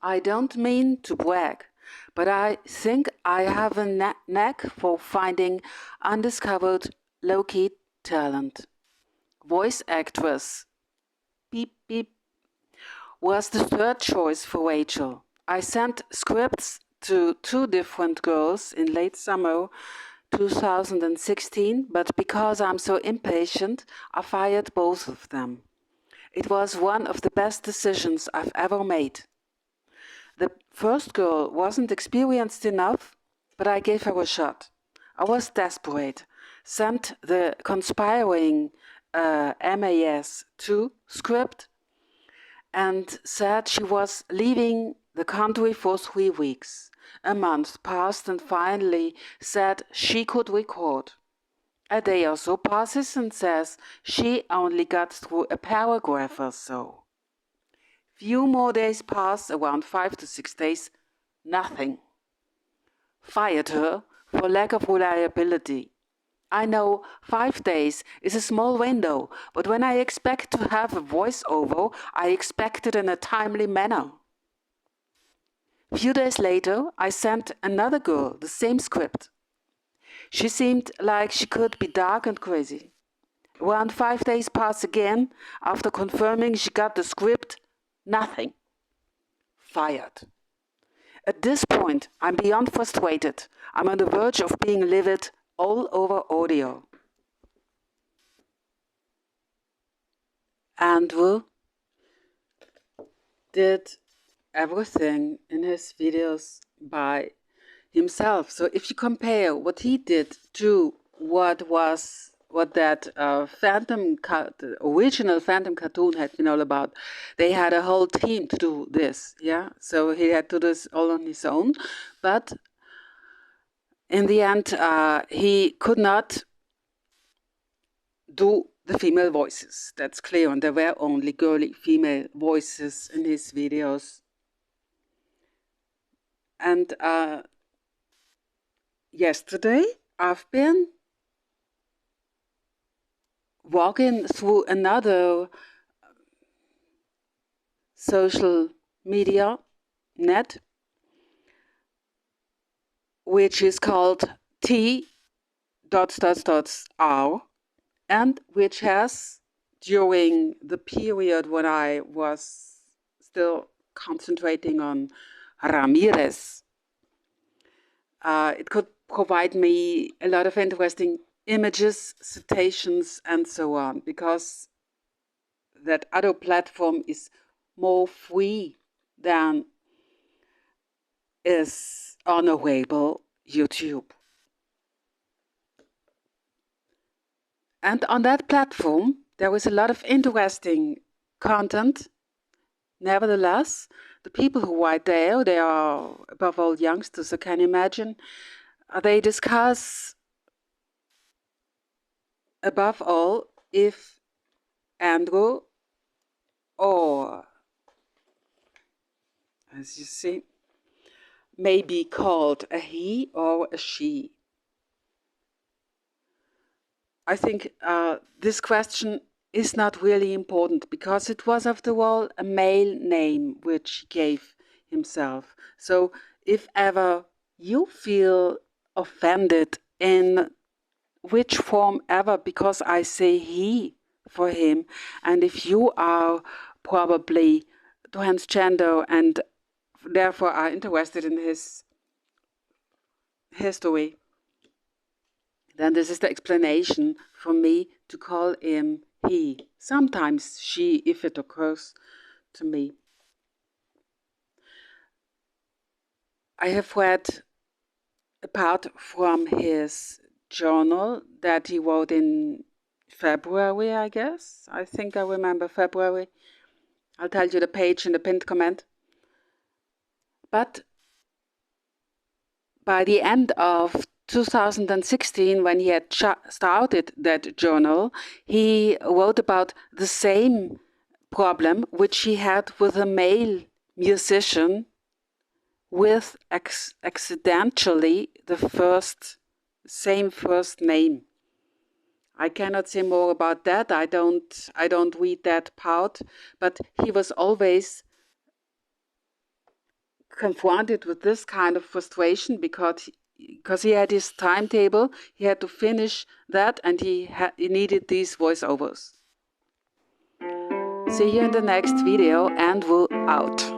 I don't mean to brag, but I think I have a knack for finding undiscovered low-key talent. Voice actress, beep beep, was the third choice for Rachel. I sent scripts to 2 different girls in late summer 2016, but because I'm so impatient, I fired both of them. It was one of the best decisions I've ever made. The first girl wasn't experienced enough, but I gave her a shot. I was desperate, sent the conspiring MAS2 script and said she was leaving the country for 3 weeks. A month passed and finally said she could record. A day or so passes and says she only got through a paragraph or so. Few more days pass, around 5 to 6 days, nothing. Fired her for lack of reliability. I know 5 days is a small window, but when I expect to have a voiceover, I expect it in a timely manner. Few days later, I sent another girl the same script. She seemed like she could be dark and crazy. Around 5 days pass again. After confirming she got the script, nothing. Fired. At this point, I'm beyond frustrated. I'm on the verge of being livid all over audio. Andrew did everything in his videos by himself. So if you compare what he did to what that the original Phantom cartoon had been all about, they had a whole team to do this, yeah? So he had to do this all on his own, but in the end, he could not do the female voices. That's clear, and there were only girly female voices in his videos. And yesterday, I've been walking through another social media net, which is called T.R, and which has, during the period when I was still concentrating on Ramirez, it could provide me a lot of interesting images, citations, and so on, because that other platform is more free than is honorable YouTube. And on that platform, there is a lot of interesting content. Nevertheless, the people who write there, they are above all youngsters, I can imagine. They discuss, above all, if Andrew, or, as you see, may be called a he or a she. I think this question is not really important, because it was, after all, a male name which he gave himself. So if ever you feel offended in which form ever, because I say he for him, and if you are probably transgender and therefore are interested in his history, then this is the explanation for me to call him he. Sometimes she, if it occurs to me. I have read a part from his journal that he wrote in February, I guess. I think I remember February. I'll tell you the page in the pinned comment. But by the end of 2016, when he had started that journal, he wrote about the same problem which he had with a male musician with accidentally the same first name. I cannot say more about that. I don't read that part, but he was always confronted with this kind of frustration because he had his timetable, he had to finish that, and he needed these voiceovers. See you in the next video, and we're out.